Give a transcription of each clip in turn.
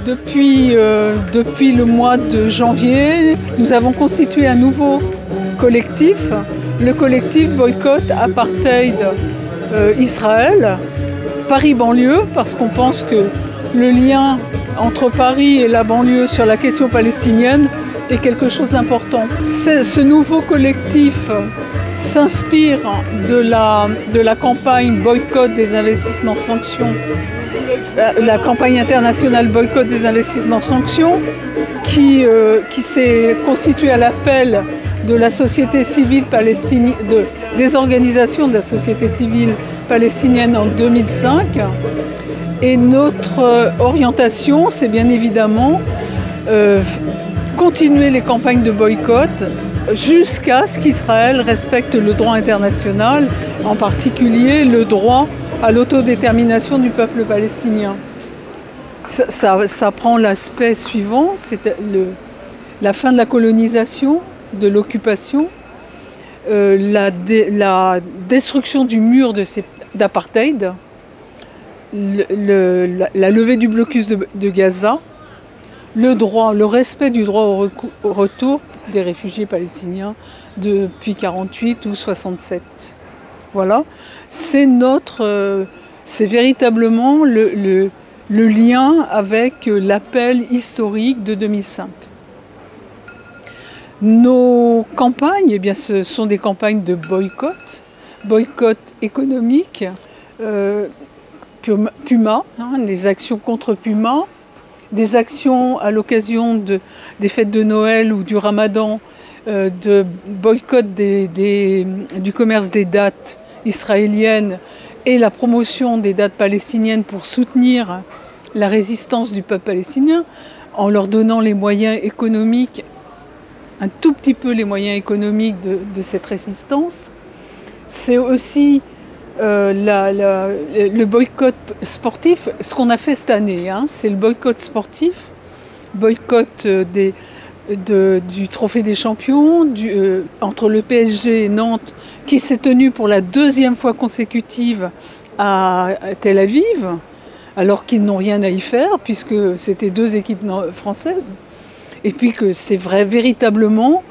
Depuis le mois de janvier, nous avons constitué un nouveau collectif, le collectif Boycott Apartheid Israël, Paris banlieue, parce qu'on pense que le lien entre Paris et la banlieue sur la question palestinienne est quelque chose d'important. Ce nouveau collectif s'inspire de la campagne Boycott des investissements sanctions, la campagne internationale Boycott des investissements sanctions, qui s'est constituée à l'appel de la société civile palestinienne, des organisations de la société civile palestinienne en 2005. Et notre orientation, c'est bien évidemment continuer les campagnes de boycott jusqu'à ce qu'Israël respecte le droit international, en particulier le droit à l'autodétermination du peuple palestinien. Ça prend l'aspect suivant, c'est la fin de la colonisation, de l'occupation, la destruction du mur d'apartheid, la levée du blocus de Gaza, le respect du droit au retour des réfugiés palestiniens depuis 1948 ou 1967. Voilà, c'est véritablement le lien avec l'appel historique de 2005. Nos campagnes, eh bien, ce sont des campagnes de boycott économique, Puma, les actions contre Puma, des actions à l'occasion des fêtes de Noël ou du Ramadan, de boycott du commerce des dates israéliennes et la promotion des dates palestiniennes pour soutenir la résistance du peuple palestinien en leur donnant les moyens économiques, un tout petit peu les moyens économiques de cette résistance. C'est aussi le boycott sportif, ce qu'on a fait cette année, c'est le boycott sportif, boycott du Trophée des Champions, entre le PSG et Nantes, qui s'est tenu pour la deuxième fois consécutive à Tel Aviv, alors qu'ils n'ont rien à y faire, puisque c'était deux équipes françaises. Et puis que c'est véritablement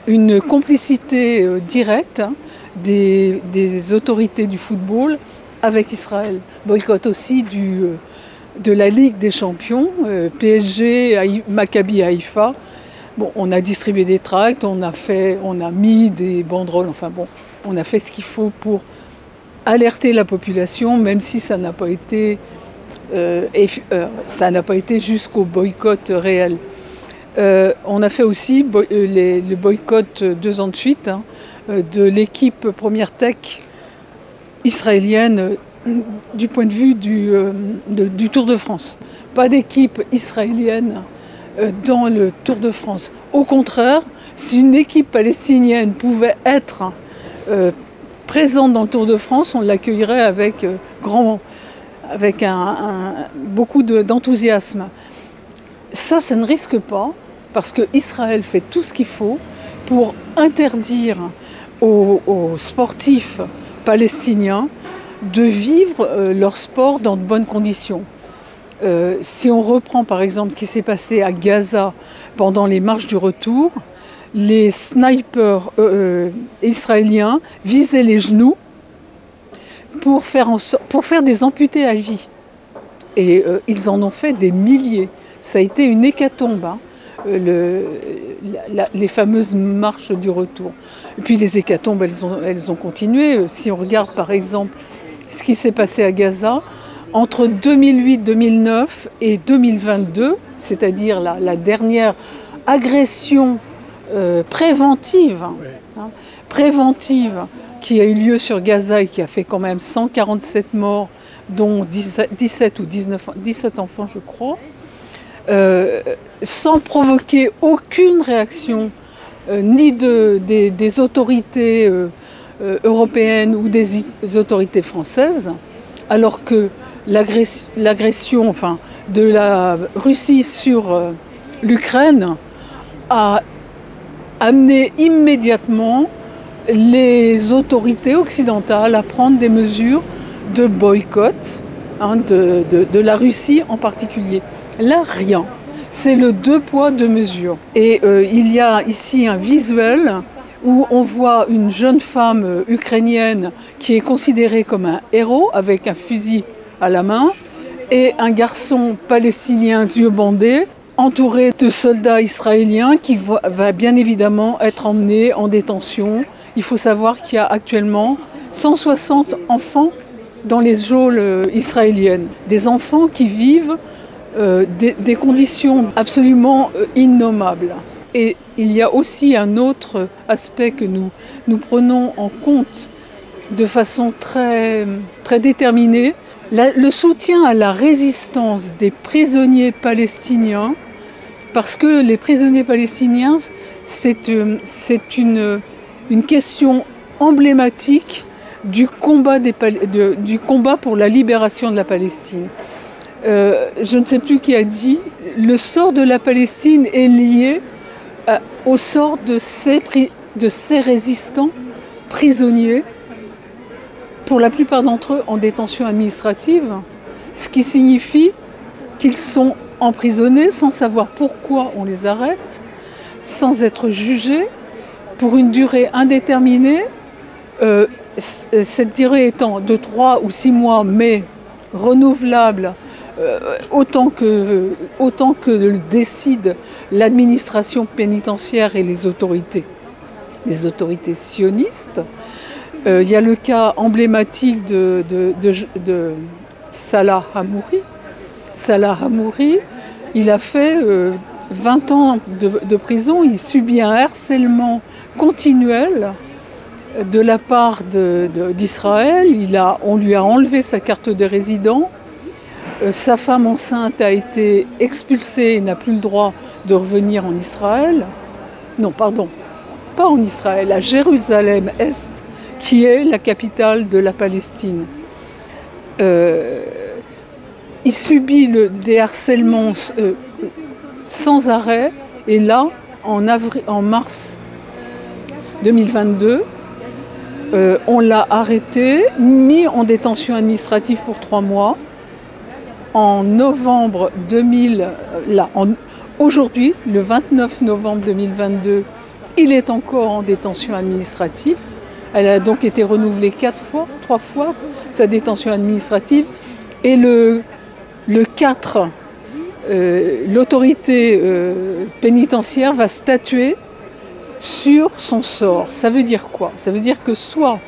une complicité directe des autorités du football avec Israël. Boycott aussi de la Ligue des Champions, PSG, Maccabi Haïfa. Bon, on a distribué des tracts, on a mis des banderoles, enfin bon, on a fait ce qu'il faut pour alerter la population, même si ça n'a pas été, jusqu'au boycott réel. On a fait aussi le boycott 2 ans de suite de l'équipe Première Tech israélienne du point de vue du Tour de France. Pas d'équipe israélienne dans le Tour de France. Au contraire, si une équipe palestinienne pouvait être présente dans le Tour de France, on l'accueillerait avec beaucoup d'enthousiasme. Ça ne risque pas, parce qu'Israël fait tout ce qu'il faut pour interdire aux sportifs palestiniens de vivre leur sport dans de bonnes conditions. Si on reprend par exemple ce qui s'est passé à Gaza pendant les marches du retour, les snipers israéliens visaient les genoux pour faire des amputés à vie. Et ils en ont fait des milliers. Ça a été une hécatombe, les fameuses marches du retour. Et puis les hécatombes, elles ont continué. Si on regarde par exemple ce qui s'est passé à Gaza, entre 2008, 2009 et 2022, c'est-à-dire la dernière agression préventive qui a eu lieu sur Gaza et qui a fait quand même 147 morts, dont 17 enfants, je crois, sans provoquer aucune réaction ni des autorités européennes ou des autorités françaises, alors que l'agression de la Russie sur l'Ukraine a amené immédiatement les autorités occidentales à prendre des mesures de boycott de la Russie en particulier. Là, rien. C'est le deux poids, deux mesures. Et il y a ici un visuel où on voit une jeune femme ukrainienne qui est considérée comme un héros avec un fusil à la main et un garçon palestinien yeux bandés entouré de soldats israéliens qui va bien évidemment être emmené en détention. Il faut savoir qu'il y a actuellement 160 enfants dans les geôles israéliennes. Des enfants qui vivent des conditions absolument innommables. Et il y a aussi un autre aspect que nous prenons en compte de façon très, très déterminée, le soutien à la résistance des prisonniers palestiniens, parce que les prisonniers palestiniens, c'est une question emblématique du combat pour la libération de la Palestine. Je ne sais plus qui a dit, le sort de la Palestine est lié au sort de ces résistants prisonniers, pour la plupart d'entre eux en détention administrative, ce qui signifie qu'ils sont emprisonnés sans savoir pourquoi on les arrête, sans être jugés, pour une durée indéterminée, cette durée étant de 3 ou 6 mois, mais renouvelable autant que le décide l'administration pénitentiaire et les autorités sionistes. Il y a le cas emblématique de Salah Hamouri. Salah Hamouri, il a fait 20 ans de prison, il subit un harcèlement continuel de la part d'Israël. On lui a enlevé sa carte de résident. Sa femme enceinte a été expulsée et n'a plus le droit de revenir en Israël. Non, pardon, pas en Israël, à Jérusalem-Est, qui est la capitale de la Palestine. Il subit des harcèlements sans arrêt. Et là, en mars 2022, on l'a arrêté, mis en détention administrative pour 3 mois. En novembre 2000, aujourd'hui, le 29 novembre 2022, il est encore en détention administrative. Elle a donc été renouvelée 3 fois, sa détention administrative. Et le 4, l'autorité pénitentiaire va statuer sur son sort. Ça veut dire quoi? Ça veut dire que soit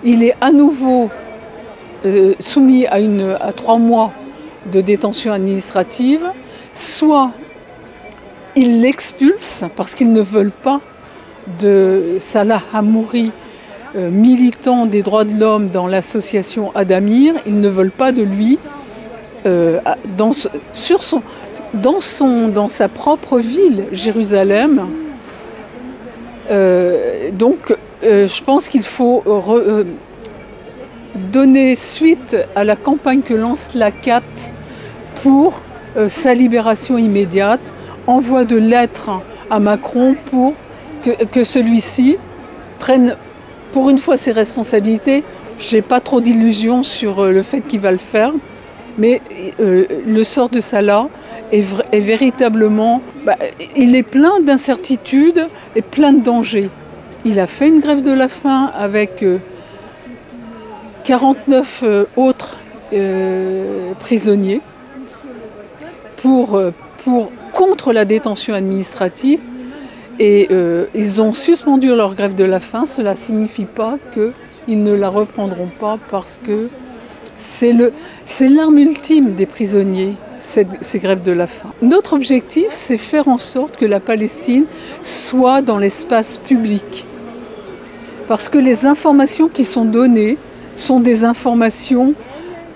il est à nouveau soumis à 3 mois de détention administrative, soit ils l'expulsent parce qu'ils ne veulent pas de Salah Hamouri, militant des droits de l'homme dans l'association Adamir. Ils ne veulent pas de lui dans sa propre ville, Jérusalem. Donc je pense qu'il faut donner suite à la campagne que lance la CAT pour sa libération immédiate, envoie de lettres à Macron pour que celui-ci prenne pour une fois ses responsabilités. Je n'ai pas trop d'illusions sur le fait qu'il va le faire, mais le sort de Salah est véritablement... il est plein d'incertitudes et plein de dangers. Il a fait une grève de la faim avec 49 autres prisonniers contre la détention administrative. Et ils ont suspendu leur grève de la faim. Cela ne signifie pas qu'ils ne la reprendront pas, parce que c'est l'arme ultime des prisonniers, ces grèves de la faim. Notre objectif, c'est faire en sorte que la Palestine soit dans l'espace public. Parce que les informations qui sont données sont des informations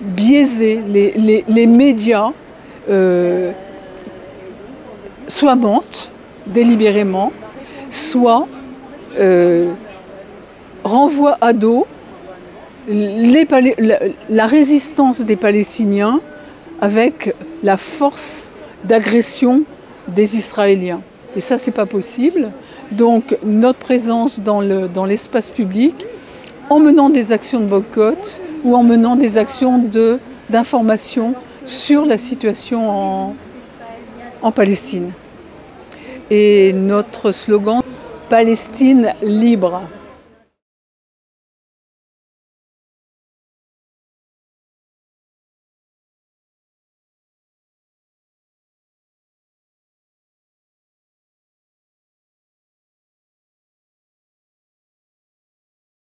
biaisées. Les médias soit mentent délibérément, soit renvoient à dos la résistance des Palestiniens avec la force d'agression des Israéliens. Et ça, c'est pas possible. Donc notre présence dans l'espace public, en menant des actions de boycott ou en menant des actions d'information sur la situation en Palestine. Et notre slogan, Palestine libre.